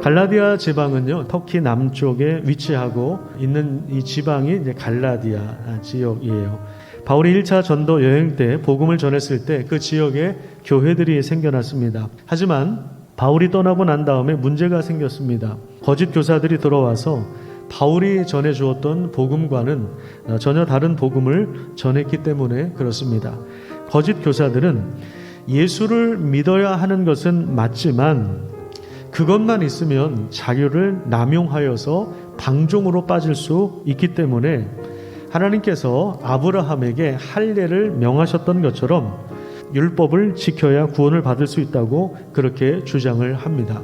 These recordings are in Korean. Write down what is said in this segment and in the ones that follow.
갈라디아 지방은요, 터키 남쪽에 위치하고 있는 이 지방이 이제 갈라디아 지역이에요. 바울이 1차 전도 여행 때 복음을 전했을 때 그 지역에 교회들이 생겨났습니다. 하지만 바울이 떠나고 난 다음에 문제가 생겼습니다. 거짓 교사들이 들어와서 바울이 전해 주었던 복음과는 전혀 다른 복음을 전했기 때문에 그렇습니다. 거짓 교사들은 예수를 믿어야 하는 것은 맞지만 그것만 있으면 자유를 남용하여서 방종으로 빠질 수 있기 때문에 하나님께서 아브라함에게 할례를 명하셨던 것처럼 율법을 지켜야 구원을 받을 수 있다고 그렇게 주장을 합니다.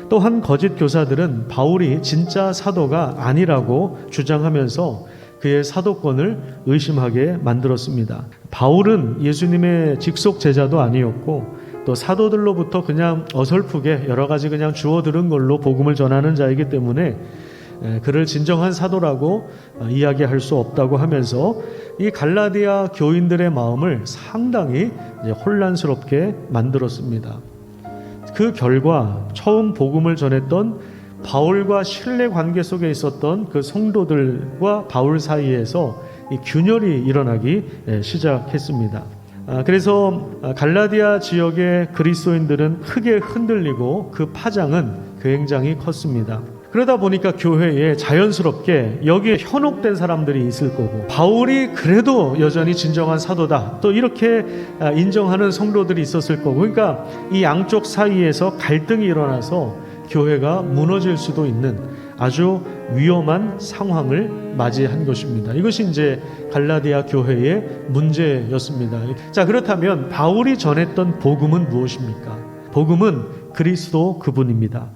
또한 거짓 교사들은 바울이 진짜 사도가 아니라고 주장하면서 그의 사도권을 의심하게 만들었습니다. 바울은 예수님의 직속 제자도 아니었고 또 사도들로부터 그냥 어설프게 여러 가지 그냥 주워 들은 걸로 복음을 전하는 자이기 때문에 그를 진정한 사도라고 이야기할 수 없다고 하면서 이 갈라디아 교인들의 마음을 상당히 혼란스럽게 만들었습니다. 그 결과 처음 복음을 전했던 바울과 신뢰 관계 속에 있었던 그 성도들과 바울 사이에서 이 균열이 일어나기 시작했습니다. 그래서 갈라디아 지역의 그리스도인들은 크게 흔들리고 그 파장은 굉장히 컸습니다. 그러다 보니까 교회에 자연스럽게 여기에 현혹된 사람들이 있을 거고 바울이 그래도 여전히 진정한 사도다 또 이렇게 인정하는 성도들이 있었을 거고 그러니까 이 양쪽 사이에서 갈등이 일어나서 교회가 무너질 수도 있는 아주 위험한 상황을 맞이한 것입니다. 이것이 이제 갈라디아 교회의 문제였습니다. 자, 그렇다면 바울이 전했던 복음은 무엇입니까? 복음은 그리스도 그분입니다.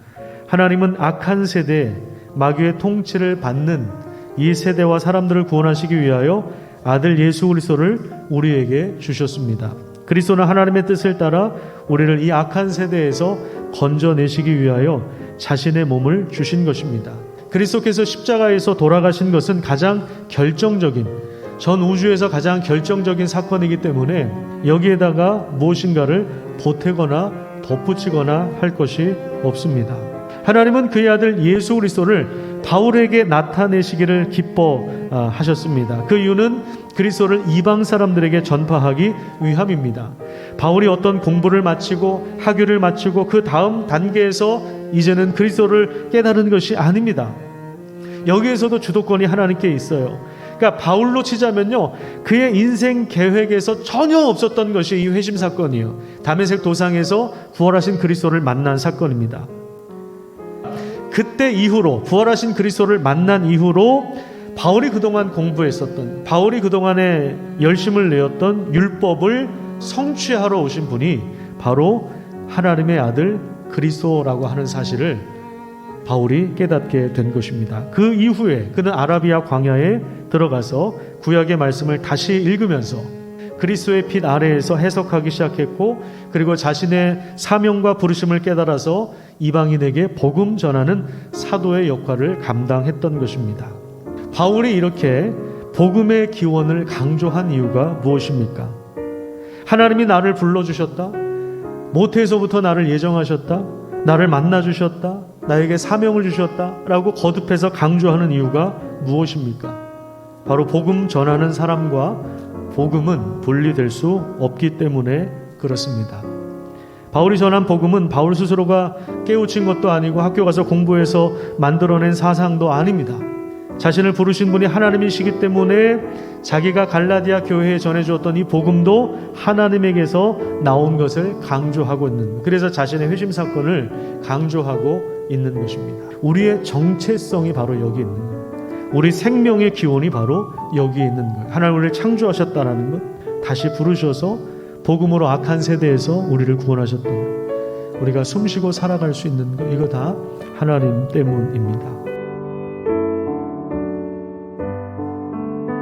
하나님은 악한 세대에 마귀의 통치를 받는 이 세대와 사람들을 구원하시기 위하여 아들 예수 그리스도를 우리에게 주셨습니다. 그리스도는 하나님의 뜻을 따라 우리를 이 악한 세대에서 건져내시기 위하여 자신의 몸을 주신 것입니다. 그리스도께서 십자가에서 돌아가신 것은 가장 결정적인 전 우주에서 가장 결정적인 사건이기 때문에 여기에다가 무엇인가를 보태거나 덧붙이거나 할 것이 없습니다. 하나님은 그의 아들 예수 그리스도를 바울에게 나타내시기를 기뻐하셨습니다. 그 이유는 그리스도를 이방 사람들에게 전파하기 위함입니다. 바울이 어떤 공부를 마치고 학위를 마치고 그 다음 단계에서 이제는 그리스도를 깨달은 것이 아닙니다. 여기에서도 주도권이 하나님께 있어요. 그러니까 바울로 치자면요, 그의 인생 계획에서 전혀 없었던 것이 이 회심 사건이에요. 다메섹 도상에서 부활하신 그리스도를 만난 사건입니다. 그때 이후로 부활하신 그리스도를 만난 이후로 바울이 그동안 공부했었던 바울이 그동안에 열심을 내었던 율법을 성취하러 오신 분이 바로 하나님의 아들 그리스도라고 하는 사실을 바울이 깨닫게 된 것입니다. 그 이후에 그는 아라비아 광야에 들어가서 구약의 말씀을 다시 읽으면서 그리스도의 빛 아래에서 해석하기 시작했고 그리고 자신의 사명과 부르심을 깨달아서 이방인에게 복음 전하는 사도의 역할을 감당했던 것입니다. 바울이 이렇게 복음의 기원을 강조한 이유가 무엇입니까? 하나님이 나를 불러주셨다. 모태에서부터 나를 예정하셨다. 나를 만나주셨다. 나에게 사명을 주셨다. 라고 거듭해서 강조하는 이유가 무엇입니까? 바로 복음 전하는 사람과 복음은 분리될 수 없기 때문에 그렇습니다. 바울이 전한 복음은 바울 스스로가 깨우친 것도 아니고 학교 가서 공부해서 만들어낸 사상도 아닙니다. 자신을 부르신 분이 하나님이시기 때문에 자기가 갈라디아 교회에 전해주었던 이 복음도 하나님에게서 나온 것을 강조하고 있는, 그래서 자신의 회심 사건을 강조하고 있는 것입니다. 우리의 정체성이 바로 여기 있는 거예요. 우리 생명의 기원이 바로 여기에 있는 거예요. 하나님 우리를 창조하셨다는 것, 다시 부르셔서 복음으로 악한 세대에서 우리를 구원하셨던 것, 우리가 숨쉬고 살아갈 수 있는 것, 이거 다 하나님 때문입니다.